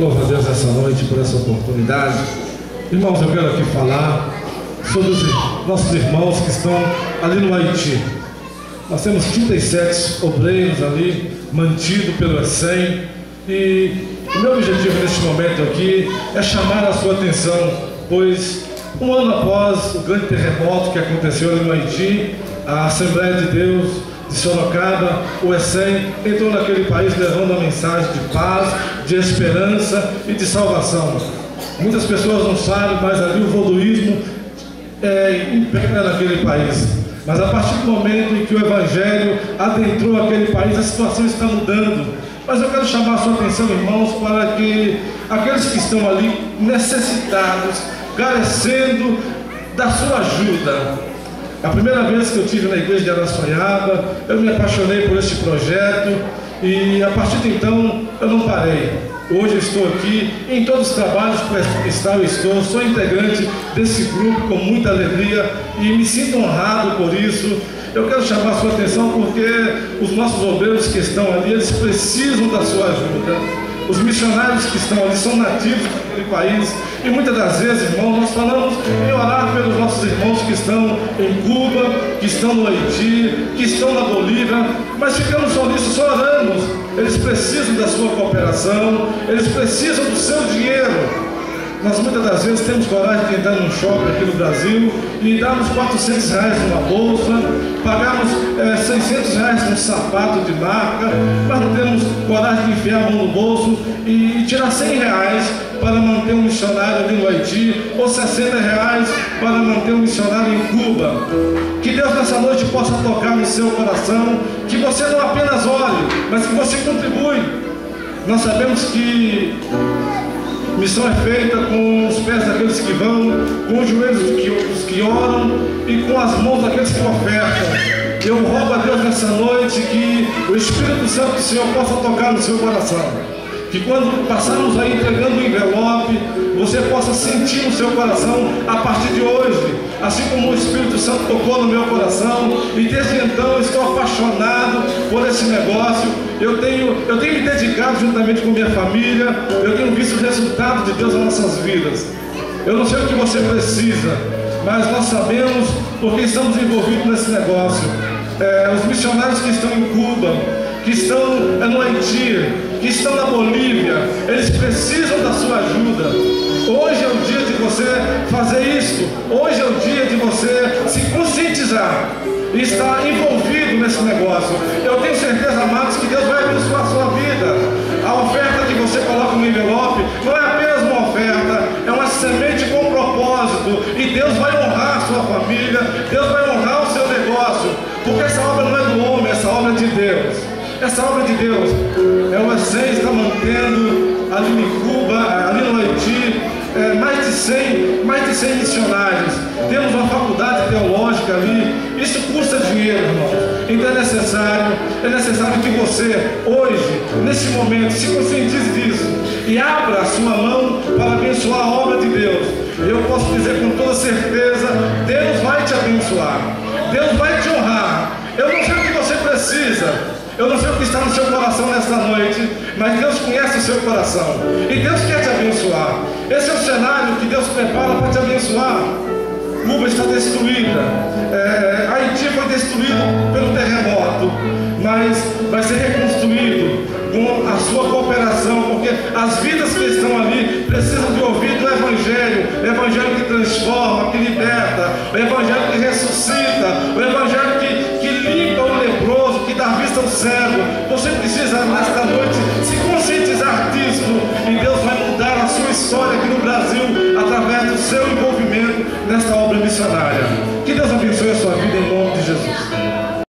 Louvo a Deus essa noite por essa oportunidade. Irmãos, eu quero aqui falar sobre os nossos irmãos que estão ali no Haiti. Nós temos 37 obreiros ali, mantidos pelo ECEM, e o meu objetivo neste momento aqui é chamar a sua atenção, pois um ano após o grande terremoto que aconteceu ali no Haiti, a Assembleia de Deus de Sorocaba, o ECEM, entrou naquele país levando a mensagem de paz, de esperança e de salvação. Muitas pessoas não sabem, mas ali o vodouísmo impera naquele país. Mas a partir do momento em que o Evangelho adentrou aquele país, a situação está mudando. Mas eu quero chamar a sua atenção, irmãos, para que aqueles que estão ali necessitados, carecendo da sua ajuda. A primeira vez que eu estive na igreja de Araçoiaba, eu me apaixonei por este projeto e a partir de então eu não parei. Hoje eu estou aqui, em todos os trabalhos que eu estou, sou integrante desse grupo com muita alegria e me sinto honrado por isso. Eu quero chamar a sua atenção porque os nossos obreiros que estão ali, eles precisam da sua ajuda. Os missionários que estão ali são nativos daquele país e muitas das vezes, irmãos, nós falamos em orar pelos nossos irmãos que estão em Cuba, que estão no Haiti, que estão na Bolívia, mas ficamos só nisso, só oramos. Eles precisam da sua cooperação, eles precisam do seu dinheiro. Nós muitas das vezes temos coragem de entrar num shopping aqui no Brasil e darmos R$400 numa bolsa, pagarmos R$600 num sapato de marca, mas não temos coragem de enfiar a mão no bolso e tirar R$100 para manter um missionário ali no Haiti, ou R$60 para manter um missionário em Cuba. Que Deus nessa noite possa tocar no seu coração, que você não apenas ore, mas que você contribui. Nós sabemos que missão é feita com os pés daqueles que vão, com os joelhos dos que oram e com as mãos daqueles que ofertam. Eu rogo a Deus nessa noite que o Espírito Santo do Senhor possa tocar no seu coração. Que quando passarmos aí entregando o envelope, você possa sentir no seu coração a partir de hoje, assim como o Espírito Santo tocou no meu coração, e desde então estou apaixonado por esse negócio. Eu tenho me dedicado juntamente com minha família, eu tenho visto o resultado de Deus nas nossas vidas. Eu não sei o que você precisa, mas nós sabemos porque estamos envolvidos nesse negócio. Os missionários que estão em Cuba, que estão no Haiti, que estão na Bolívia, eles precisam da sua ajuda. Hoje é o dia de você fazer isso. Hoje é o dia de você se conscientizar e estar envolvido nesse negócio. Eu tenho certeza, amados, que Deus vai abençoar a sua vida. A oferta que você coloca no envelope não é apenas uma oferta, é uma semente com propósito, e Deus vai honrar a sua família, Deus vai honrar o seu negócio, porque essa obra não é do homem, essa obra é de Deus. Essa obra de Deus, o ECEM está mantendo ali em Cuba, ali no Haiti, mais de 100 missionários. Temos uma faculdade teológica ali. Isso custa dinheiro, irmãos. Então é necessário que você, hoje, nesse momento, se conscientize disso e abra a sua mão para abençoar a obra de Deus. Eu posso dizer com toda certeza, Deus vai te abençoar, Deus vai te honrar. Eu não sei o que você precisa, eu não sei o que está no seu coração nesta noite, mas Deus conhece o seu coração e Deus quer te abençoar. Esse é o cenário que Deus prepara para te abençoar. Cuba está destruída, Haiti foi destruído pelo terremoto, mas vai ser reconstruído com a sua cooperação, porque as vidas que estão ali precisam de ouvir do Evangelho, o Evangelho que transforma, que liberta, o Evangelho que ressuscita, o Evangelho que limpa o leproso, que dá vista ao cego. Você precisa nesta noite se conscientizar disso, e Deus vai mudar a sua história aqui no Brasil através do seu envolvimento nesta obra missionária. Que Deus abençoe a sua vida em nome